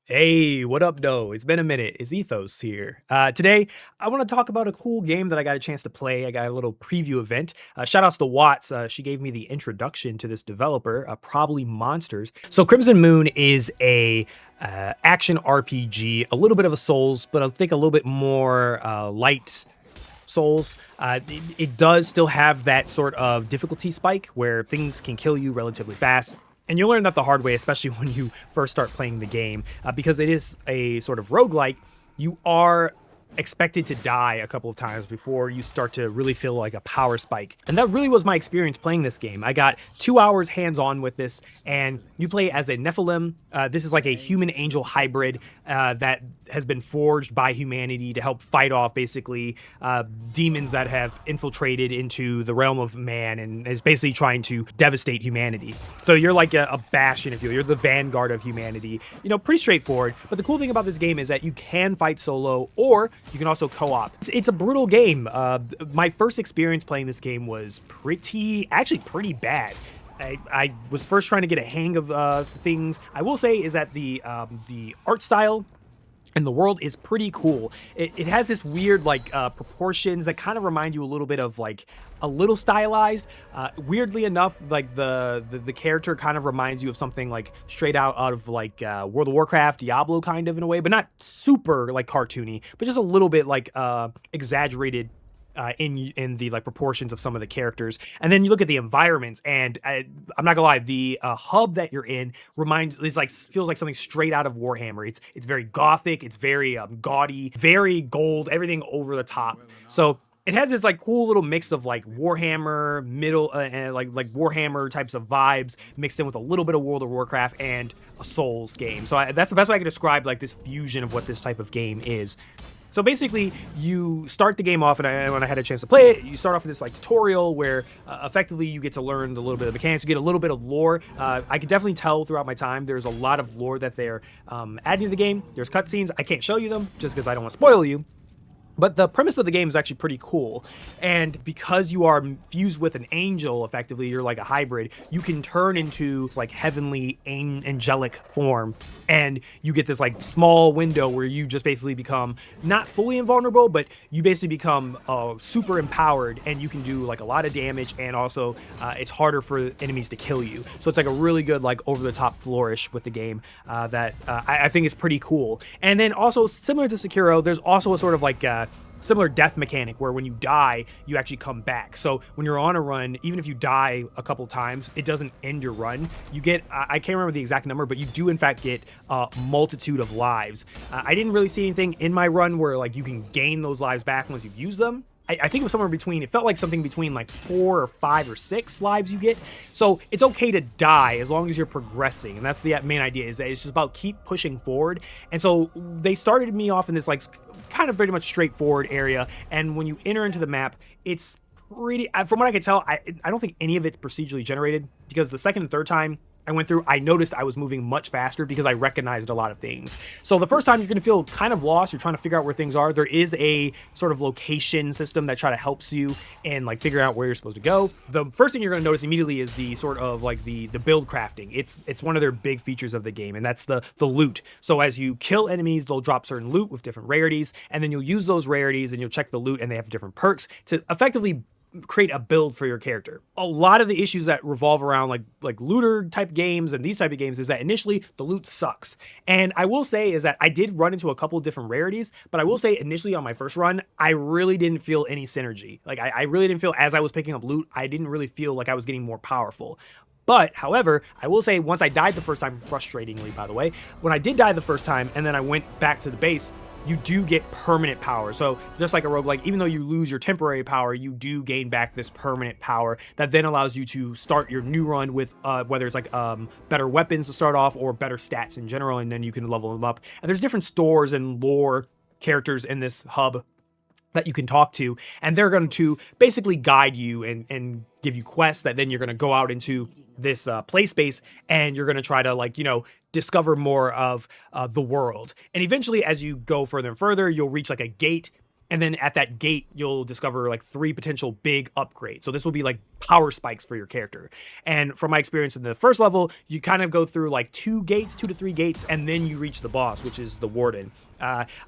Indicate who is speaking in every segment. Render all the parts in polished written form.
Speaker 1: Hey, what up, though? It's been a minute. It's Ethos here. Today, I want to talk about a cool game that I got a chance to play. I got a little preview event. Shout outs to Watts. She gave me the introduction to this developer, Probably Monsters. So, Crimson Moon is a action RPG, a little bit of a Souls, but I think a little bit more light Souls. It does still have that sort of difficulty spike where things can kill you relatively fast. And you'll learn that the hard way, especially when you first start playing the game, because it is a sort of roguelike. You are expected to die a couple of times before you start to really feel like a power spike. And that really was my experience playing this game. I got 2 hours hands-on with this, and you play as a Nephilim. This is like a human-angel hybrid that has been forged by humanity to help fight off basically demons that have infiltrated into the realm of man and is basically trying to devastate humanity. So you're like a bastion, if you will. You're the vanguard of humanity. You know, pretty straightforward. But the cool thing about this game is that you can fight solo, or you can also co-op. It's a brutal game. My first experience playing this game was actually pretty bad. I was first trying to get a hang of things. I will say is that the art style and the world is pretty cool. It has this weird like proportions that kind of remind you a little bit of like a little stylized. Weirdly enough, like the character kind of reminds you of something like straight out of like World of Warcraft, Diablo kind of in a way, but not super like cartoony, but just a little bit like exaggerated in the like proportions of some of the characters. And then you look at the environments, and I'm not gonna lie, the hub that you're in feels like something straight out of Warhammer. It's very gothic, it's very gaudy, very gold, everything over the top. So it has this like cool little mix of like Warhammer and like Warhammer types of vibes mixed in with a little bit of World of Warcraft and a Souls game. So that's the best way I can describe like this fusion of what this type of game is. So basically, you start the game off, and when I had a chance to play it, you start off with this like tutorial where effectively you get to learn a little bit of mechanics, you get a little bit of lore. I could definitely tell throughout my time there's a lot of lore that they're adding to the game. There's cutscenes. I can't show you them just because I don't want to spoil you. But the premise of the game is actually pretty cool. And because you are fused with an angel, effectively, you're like a hybrid, you can turn into this like heavenly angelic form. And you get this like small window where you just basically become not fully invulnerable, but you basically become super empowered, and you can do like a lot of damage, and also it's harder for enemies to kill you. So it's like a really good like over-the-top flourish with the game that I think is pretty cool. And then also similar to Sekiro, there's also a sort of like similar death mechanic where when you die, you actually come back. So when you're on a run, even if you die a couple times, it doesn't end your run. You get, I can't remember the exact number, but you do in fact get a multitude of lives. I didn't really see anything in my run where like you can gain those lives back once you've used them. I think it was somewhere between, it felt like something between like 4 or 5 or 6 lives you get. So it's okay to die as long as you're progressing. And that's the main idea, is that it's just about keep pushing forward. And so they started me off in this like kind of pretty much straightforward area. And when you enter into the map, it's pretty, from what I could tell, I don't think any of it's procedurally generated, because the second and third time I went through, I noticed I was moving much faster because I recognized a lot of things. So the first time you're going to feel kind of lost. You're trying to figure out where things are. There is a sort of location system that helps you and like figure out where you're supposed to go. The first thing you're going to notice immediately is the sort of like the build crafting. It's one of their big features of the game, and that's the loot. So as you kill enemies, they'll drop certain loot with different rarities, and then you'll use those rarities and you'll check the loot, and they have different perks to effectively create a build for your character. A lot of the issues that revolve around like looter type games and these type of games is that initially the loot sucks. And I will say is that I did run into a couple of different rarities, but I will say initially on my first run, I really didn't feel any synergy. Like I really didn't feel, as I was picking up loot, I didn't really feel like I was getting more powerful. But, however, I will say once I died the first time, frustratingly, by the way, when I did die the first time and then I went back to the base, you do get permanent power. So just like a roguelike, even though you lose your temporary power, you do gain back this permanent power that then allows you to start your new run with whether it's like better weapons to start off or better stats in general, and then you can level them up. And there's different stores and lore characters in this hub that you can talk to, and they're going to basically guide you and give you quests that then you're going to go out into this play space, and you're going to try to like, you know, discover more of the world. And eventually, as you go further and further, you'll reach like a gate, and then at that gate, you'll discover like 3 potential big upgrades. So this will be like power spikes for your character. And from my experience in the first level, you kind of go through like 2 to 3 gates, and then you reach the boss, which is the warden.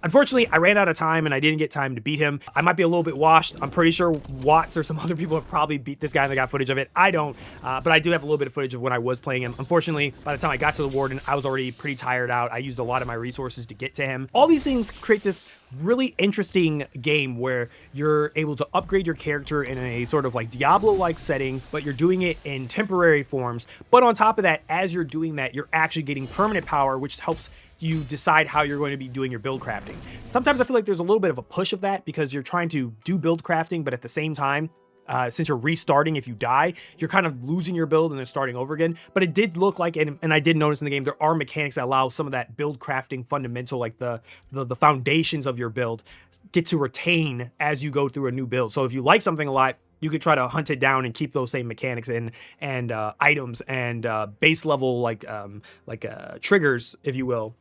Speaker 1: Unfortunately, I ran out of time and I didn't get time to beat him. I might be a little bit washed. I'm pretty sure Watts or some other people have probably beat this guy and they got footage of it. I don't, but I do have a little bit of footage of when I was playing him. Unfortunately, by the time I got to the warden, I was already pretty tired out. I used a lot of my resources to get to him. All these things create this really interesting game where you're able to upgrade your character in a sort of like Diablo-like setting, but you're doing it in temporary forms. But on top of that, as you're doing that, you're actually getting permanent power, which helps you decide how you're going to be doing your build crafting. Sometimes I feel like there's a little bit of a push of that because you're trying to do build crafting, but at the same time, since you're restarting, if you die, you're kind of losing your build and then starting over again. But it did look like, and I did notice in the game, there are mechanics that allow some of that build crafting fundamental, like the foundations of your build, get to retain as you go through a new build. So if you like something a lot, you could try to hunt it down and keep those same mechanics and items and base level like triggers, if you will,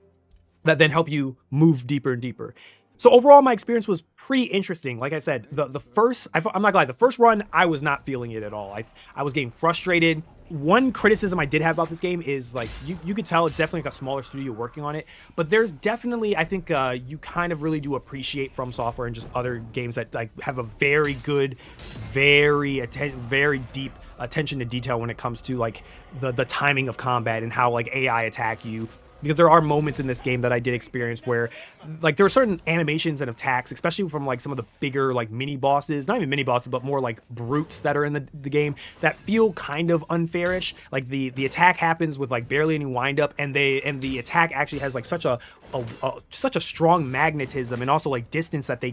Speaker 1: that then help you move deeper and deeper. So overall, my experience was pretty interesting. Like I said, the first, I'm not gonna lie, the first run, I was not feeling it at all. I was getting frustrated. One criticism I did have about this game is like, you could tell it's definitely like a smaller studio working on it, but there's definitely, I think you kind of really do appreciate From Software and just other games that like have a very good, very deep attention to detail when it comes to like the timing of combat and how like AI attack you. Because there are moments in this game that I did experience where like there are certain animations and attacks, especially from like some of the bigger like mini bosses, not even mini bosses, but more like brutes that are in the game that feel kind of unfairish. Like the attack happens with like barely any wind up, and the attack actually has like such a strong magnetism and also like distance that they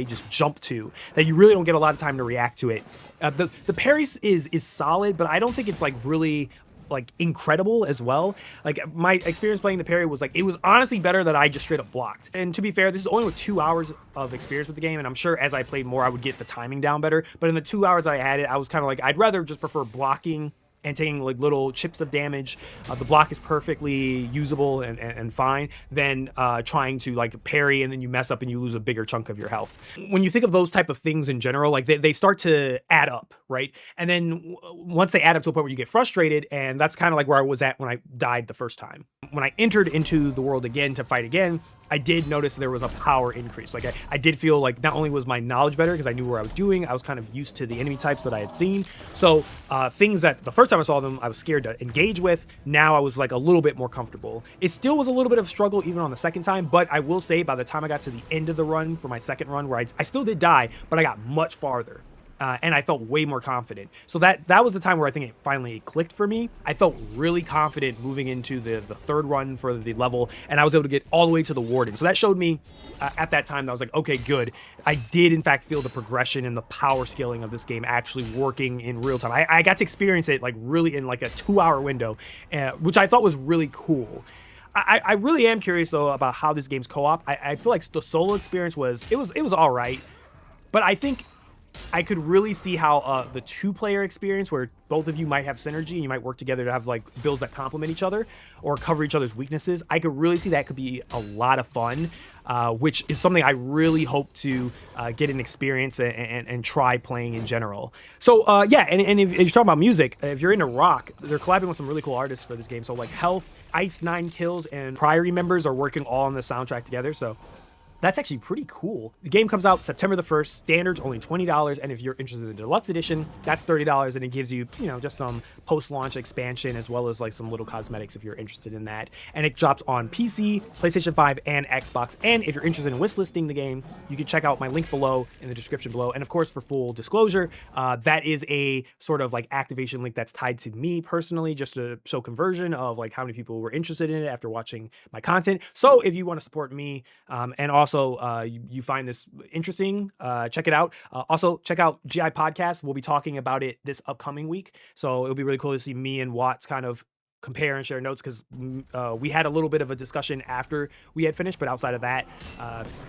Speaker 1: just jump to, that you really don't get a lot of time to react to it. The parry is solid, but I don't think it's like really like incredible as well. Like my experience playing the parry was like, it was honestly better that I just straight up blocked. And to be fair, this is only with 2 hours of experience with the game, and I'm sure as I played more, I would get the timing down better. But in the 2 hours I had it, I was kind of like, I'd rather just prefer blocking and taking like little chips of damage. The block is perfectly usable and fine, than trying to like parry and then you mess up and you lose a bigger chunk of your health. When you think of those type of things in general, like they start to add up, right? And then once they add up to a point where you get frustrated, and that's kind of like where I was at when I died the first time. When I entered into the world again to fight again, I did notice there was a power increase. Like I did feel like not only was my knowledge better because I knew where I was doing, I was kind of used to the enemy types that I had seen. So things that the first time I saw them, I was scared to engage with. Now I was like a little bit more comfortable. It still was a little bit of a struggle even on the second time, but I will say by the time I got to the end of the run for my second run, where I still did die, but I got much farther. And I felt way more confident. So that was the time where I think it finally clicked for me. I felt really confident moving into the third run for the level, and I was able to get all the way to the warden. So that showed me at that time that I was like, okay, good. I did in fact feel the progression and the power scaling of this game actually working in real time. I got to experience it like really in like a 2-hour window, which I thought was really cool. I really am curious though about how this game's co-op. I feel like the solo experience was all right, but I think I could really see how the 2-player experience, where both of you might have synergy and you might work together to have like builds that complement each other or cover each other's weaknesses, I could really see that could be a lot of fun, which is something I really hope to get an experience and try playing in general. So yeah, and if you're talking about music, if you're into rock, they're collabing with some really cool artists for this game. So like Health, Ice 9 Kills, and Priory members are working all on the soundtrack together. So that's actually pretty cool. The game comes out September the 1st. Standard's only $20, and if you're interested in the deluxe edition, that's $30, and it gives you, just some post-launch expansion as well as like some little cosmetics if you're interested in that. And it drops on PC, PlayStation 5, and Xbox. And if you're interested in wishlisting the game, you can check out my link below in the description below. And of course, for full disclosure, that is a sort of like activation link that's tied to me personally, just to show conversion of like how many people were interested in it after watching my content. So if you want to support me, and also you find this interesting, check it out. Also, check out GI Podcast. We'll be talking about it this upcoming week. So it'll be really cool to see me and Watts kind of compare and share notes, because we had a little bit of a discussion after we had finished, but outside of that,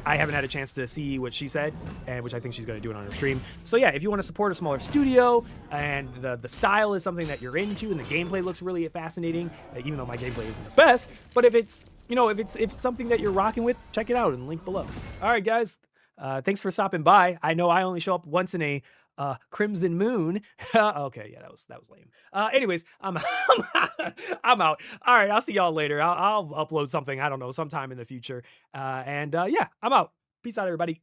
Speaker 1: I haven't had a chance to see what she said, and which I think she's going to do it on her stream. So yeah, if you want to support a smaller studio and the style is something that you're into and the gameplay looks really fascinating, even though my gameplay isn't the best, but if it's if it's something that you're rocking with, check it out and link below. All right, guys. Thanks for stopping by. I know I only show up once in a Crimson Moon. Okay, yeah, that was lame. Anyways, I'm out. All right, I'll see y'all later. I'll upload something. I don't know, sometime in the future. And yeah, I'm out. Peace out, everybody.